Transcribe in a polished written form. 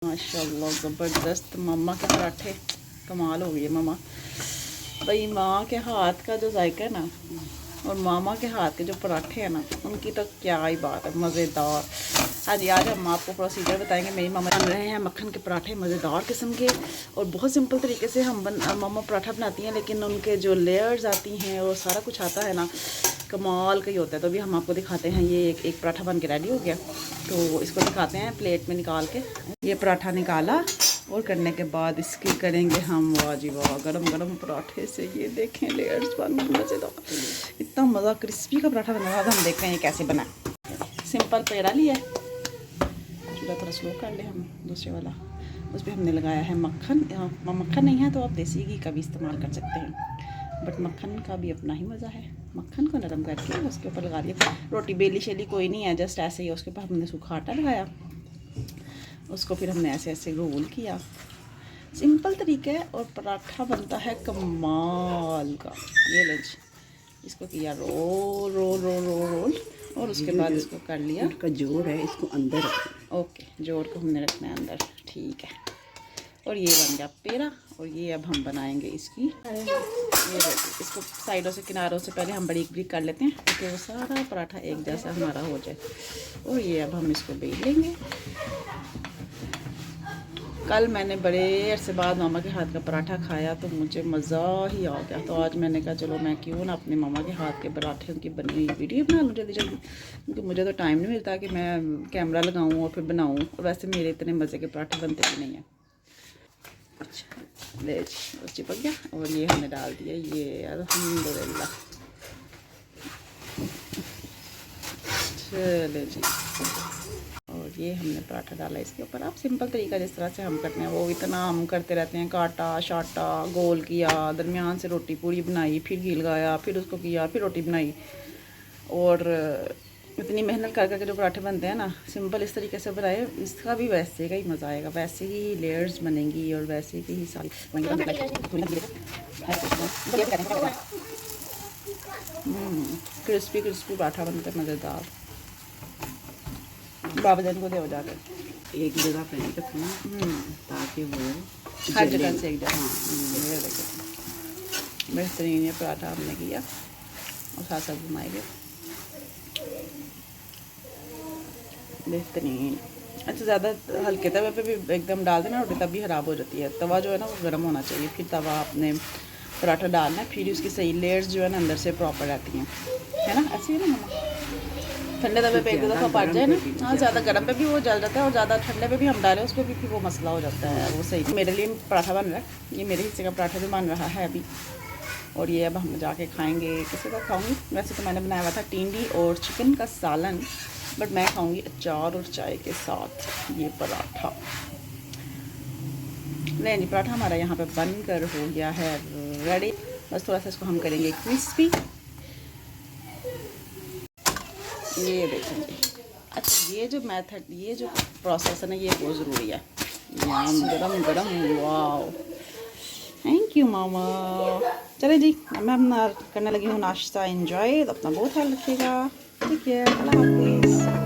माशाल्लाह ज़बरदस्त मम्मा के पराठे कमाल हो गए मामा। भाई माँ के हाथ का जो जायका है ना और मामा के हाथ के जो पराठे हैं ना उनकी तो क्या ही बात है, मज़ेदार। हाँ जी, आज हम आपको प्रोसीजर बताएंगे। मेरी मामा बन रहे हैं मक्खन के पराठे मज़ेदार किस्म के, और बहुत सिंपल तरीके से मामा पराठा बनाती हैं, लेकिन उनके जो लेयर्स आती हैं और सारा कुछ आता है ना, कमाल का ही होता है। तो अभी हम आपको दिखाते हैं। ये एक पराठा बन के रेडी हो गया, तो इसको दिखाते हैं प्लेट में निकाल के। ये पराठा निकाला और करने के बाद इसकी करेंगे हम वाह जी वाह गरम गरम पराठे से। ये देखें लेयर्स बन मज़ेदार, इतना मज़ा, क्रिस्पी का पराठा बना रहा था। हम देखते हैं ये कैसे बना। सिंपल पेड़ा लिया, चूल्हा थोड़ा स्लो कर ले हम दूसरे वाला। उस पर हमने लगाया है मक्खन। मक्खन नहीं है तो आप देसी घी का भी इस्तेमाल कर सकते हैं, बट मक्खन का भी अपना ही मज़ा है। मक्खन को नरम करके उसके ऊपर लगा दिया। रोटी बेली शेली कोई नहीं है, जस्ट ऐसे ही उसके ऊपर हमने सूखा आटा लगाया, उसको फिर हमने ऐसे ऐसे रोल किया। सिंपल तरीका है और पराठा बनता है कमाल का। ये लेंज इसको किया roll roll roll roll roll, और उसके बाद इसको कर लिया। इसका जोड़ है, इसको अंदर ओके, जोड़ को हमने रखना है अंदर, ठीक है। और ये बन गया पेड़ा। और ये अब हम बनाएंगे इसकी ये इसको साइडों से किनारों से पहले हम बारीक बारीक कर लेते हैं ताकि वो सारा पराठा एक जैसा हमारा हो जाए। और ये अब हम इसको बेल लेंगे। कल मैंने बड़े अरसे बाद मामा के हाथ का पराठा खाया तो मुझे मज़ा ही आ गया। तो आज मैंने कहा चलो मैं क्यों ना अपने मामा के हाथ के पराठे की बनी हुई वीडियो बना लूँ जल्दी जल्दी, क्योंकि मुझे तो टाइम नहीं मिलता कि मैं कैमरा लगाऊँ और फिर बनाऊँ। और वैसे मेरे इतने मज़े के पराठे बनते भी नहीं हैं। अच्छा ले चिपक गया। और ये हमने डाल दिया, ये अल्हम्दुलिल्लाह। चले जी, और ये हमने पराठा डाला इसके ऊपर। आप सिंपल तरीका जिस तरह से हम करते हैं वो इतना हम करते रहते हैं। काटा शाटा गोल किया, दरमियान से रोटी पूरी बनाई, फिर घी लगाया, फिर उसको किया, फिर रोटी बनाई। और इतनी मेहनत कर करके जो पराठे बनते हैं ना, सिंपल इस तरीके से बनाए, इसका भी वैसे का ही मज़ा आएगा। वैसे ही लेयर्स बनेंगी और वैसे की ही सारी क्रिस्पी क्रिस्पी पराठा बनते मज़ेदार। बाबा जान को दे हो जाकर एक जगह पे नहीं रखना ताकि वो हर जगह से एक जगह। बेहतरीन ये पराठा हमने किया और साथ साथ घुमाएंगे। बेहतरीन। अच्छा, ज़्यादा हल्के तवे पे भी एकदम डाल देना रोटी, तब भी ख़राब हो जाती है। तवा जो है ना वो गर्म होना चाहिए, फिर तवा आपने पराठा डालना है, फिर उसकी सही लेयर्स जो है ना अंदर से प्रॉपर रहती हैं, है ना। ऐसे ही है ना मामा। ठंडे तवे पे एक दो दफ़ा पड़ जाए ना, हाँ ज़्यादा गर्म पे भी वो जल जाता है, और ज़्यादा ठंडे पे भी हम डालें उसको भी फिर वो मसला हो जाता है। वो सही। मेरे लिए पराठा बन रहा है, ये मेरे हिस्से का पराठा भी बन रहा है अभी। और ये अब हम जाके खाएंगे। किसी का खाऊंगी, वैसे तो मैंने बनाया हुआ था टिंडी और चिकन का सालन, बट मैं खाऊंगी अचार और चाय के साथ ये पराठा। नहीं जी, पराठा हमारा यहाँ पे बनकर हो गया है रेडी। बस थोड़ा सा इसको हम करेंगे क्रिस्पी। ये देखेंगे। अच्छा, ये जो मेथड, ये जो प्रोसेस है ना, ये बहुत ज़रूरी है। गरम गरम, वाह, थैंक यू मामा। चले जी, मैं अपना करने लगी हूँ नाश्ता। एंजॉय, अपना बहुत ख्याल रखिएगा। ठीक है, अल्लाह हाफिज़।